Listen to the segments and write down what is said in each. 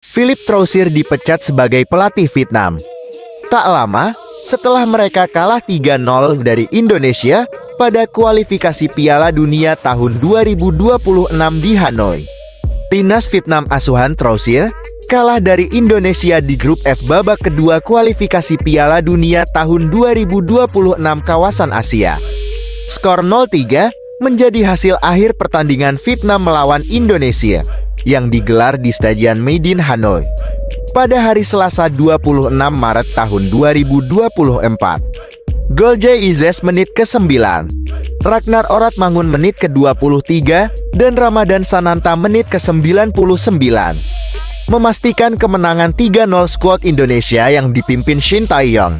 Philippe Troussier dipecat sebagai pelatih Vietnam. Tak lama setelah mereka kalah 3-0 dari Indonesia pada kualifikasi Piala Dunia tahun 2026 di Hanoi. Timnas Vietnam asuhan Troussier kalah dari Indonesia di grup F babak kedua kualifikasi Piala Dunia tahun 2026 kawasan Asia. Skor 0-3 menjadi hasil akhir pertandingan Vietnam melawan Indonesia yang digelar di Stadion Maidin Hanoi pada hari Selasa 26 Maret tahun 2024. Gol Jay Izes menit ke-9, Ragnar Oratmangun menit ke-23, dan Ramadan Sananta menit ke-99 memastikan kemenangan 3-0 skuad Indonesia yang dipimpin Shin Tae-yong.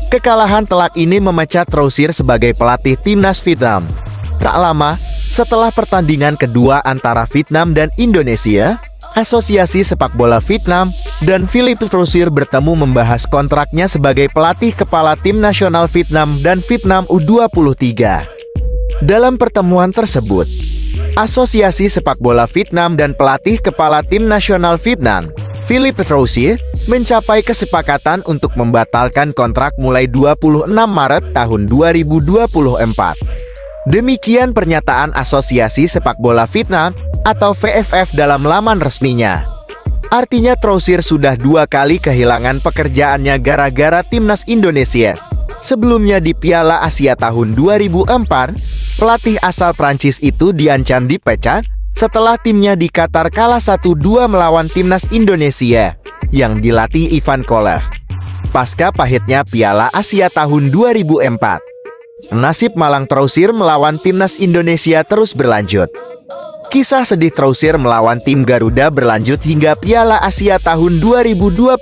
Kekalahan telak ini memecat Troussier sebagai pelatih timnas Vietnam. Tak lama setelah pertandingan kedua antara Vietnam dan Indonesia, Asosiasi Sepak Bola Vietnam dan Philippe Troussier bertemu membahas kontraknya sebagai pelatih kepala tim nasional Vietnam dan Vietnam U23. Dalam pertemuan tersebut, Asosiasi Sepak Bola Vietnam dan pelatih kepala tim nasional Vietnam, Philippe Troussier, mencapai kesepakatan untuk membatalkan kontrak mulai 26 Maret tahun 2024. Demikian pernyataan Asosiasi Sepak Bola Vietnam atau VFF dalam laman resminya. Artinya Troussier sudah 2 kali kehilangan pekerjaannya gara-gara timnas Indonesia. Sebelumnya di Piala Asia tahun 2004, pelatih asal Prancis itu diancam dipecat setelah timnya di Qatar kalah 1-2 melawan timnas Indonesia yang dilatih Ivan Kolev. Pasca pahitnya Piala Asia tahun 2004. Nasib malang Troussier melawan timnas Indonesia terus berlanjut. Kisah sedih Troussier melawan tim Garuda berlanjut hingga Piala Asia tahun 2023.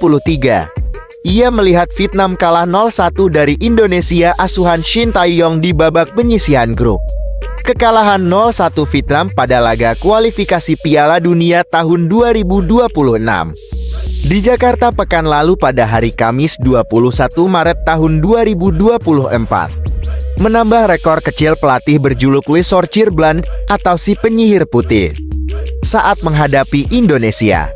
Ia melihat Vietnam kalah 0-1 dari Indonesia asuhan Shin Tae-yong di babak penyisihan grup. Kekalahan 0-1 Vietnam pada laga kualifikasi Piala Dunia tahun 2026 di Jakarta pekan lalu pada hari Kamis 21 Maret tahun 2024. Menambah rekor kecil pelatih berjuluk Le Sorcier Blanc atau si penyihir putih saat menghadapi Indonesia.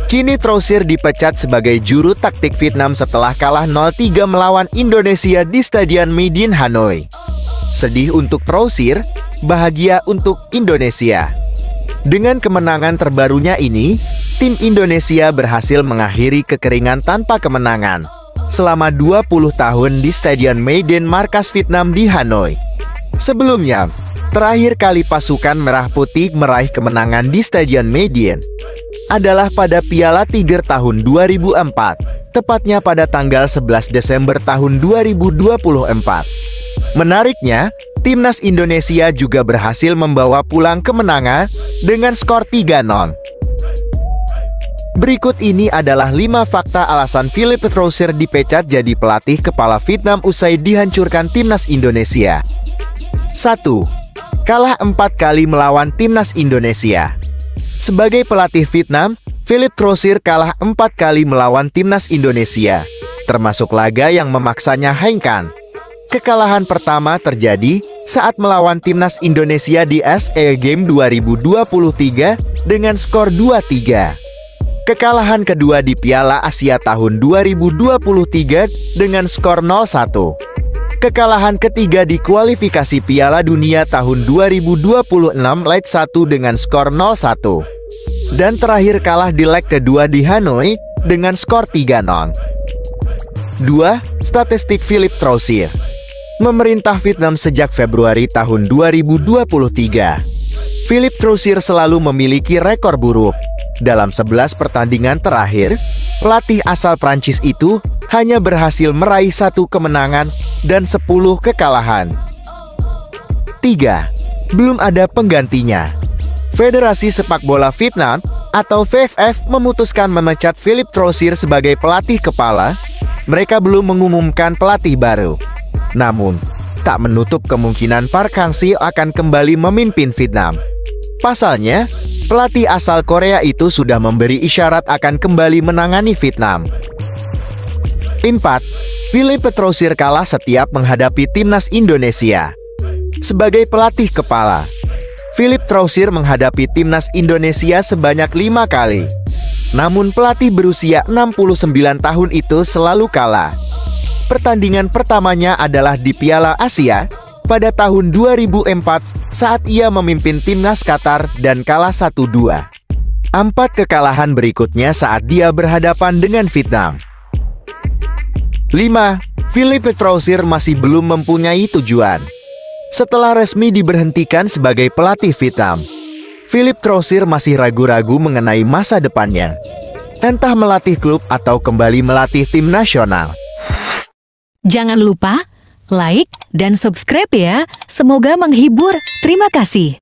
Kini Troussier dipecat sebagai juru taktik Vietnam setelah kalah 0-3 melawan Indonesia di Stadion Maidin Hanoi. Sedih untuk Troussier, bahagia untuk Indonesia. Dengan kemenangan terbarunya ini, tim Indonesia berhasil mengakhiri kekeringan tanpa kemenangan selama 20 tahun di Stadion Maidin markas Vietnam di Hanoi. Sebelumnya, terakhir kali pasukan Merah Putih meraih kemenangan di Stadion Maidin adalah pada Piala Tiger tahun 2004, tepatnya pada tanggal 11 Desember tahun 2024. Menariknya, timnas Indonesia juga berhasil membawa pulang kemenangan dengan skor 3-0. Berikut ini adalah 5 fakta alasan Philippe Troussier dipecat jadi pelatih kepala Vietnam usai dihancurkan timnas Indonesia. 1. Kalah 4 kali melawan timnas Indonesia. Sebagai pelatih Vietnam, Philippe Troussier kalah 4 kali melawan timnas Indonesia, termasuk laga yang memaksanya hengkang. Kekalahan pertama terjadi saat melawan timnas Indonesia di SEA Games 2023 dengan skor 2-3. Kekalahan kedua di Piala Asia tahun 2023 dengan skor 0-1. Kekalahan ketiga di kualifikasi Piala Dunia tahun 2026 leg 1 dengan skor 0-1. Dan terakhir kalah di leg kedua di Hanoi dengan skor 3-0. 2. Statistik Philippe Troussier. Memerintah Vietnam sejak Februari tahun 2023. Philippe Troussier selalu memiliki rekor buruk. Dalam 11 pertandingan terakhir, pelatih asal Prancis itu hanya berhasil meraih 1 kemenangan dan 10 kekalahan. 3. Belum ada penggantinya. Federasi Sepak Bola Vietnam atau VFF memutuskan memecat Philippe Troussier sebagai pelatih kepala. Mereka belum mengumumkan pelatih baru. Namun, tak menutup kemungkinan Park Hang-seo akan kembali memimpin Vietnam. Pasalnya, pelatih asal Korea itu sudah memberi isyarat akan kembali menangani Vietnam. 4. Philippe Troussier kalah setiap menghadapi timnas Indonesia. Sebagai pelatih kepala, Philippe Troussier menghadapi timnas Indonesia sebanyak 5 kali. Namun pelatih berusia 69 tahun itu selalu kalah. Pertandingan pertamanya adalah di Piala Asia pada tahun 2004 saat ia memimpin timnas Qatar dan kalah 1-2. 4 kekalahan berikutnya saat dia berhadapan dengan Vietnam. 5. Philippe Troussir masih belum mempunyai tujuan. Setelah resmi diberhentikan sebagai pelatih Vietnam, Philippe Troussir masih ragu-ragu mengenai masa depannya. Entah melatih klub atau kembali melatih tim nasional. Jangan lupa like dan subscribe ya. Semoga menghibur. Terima kasih.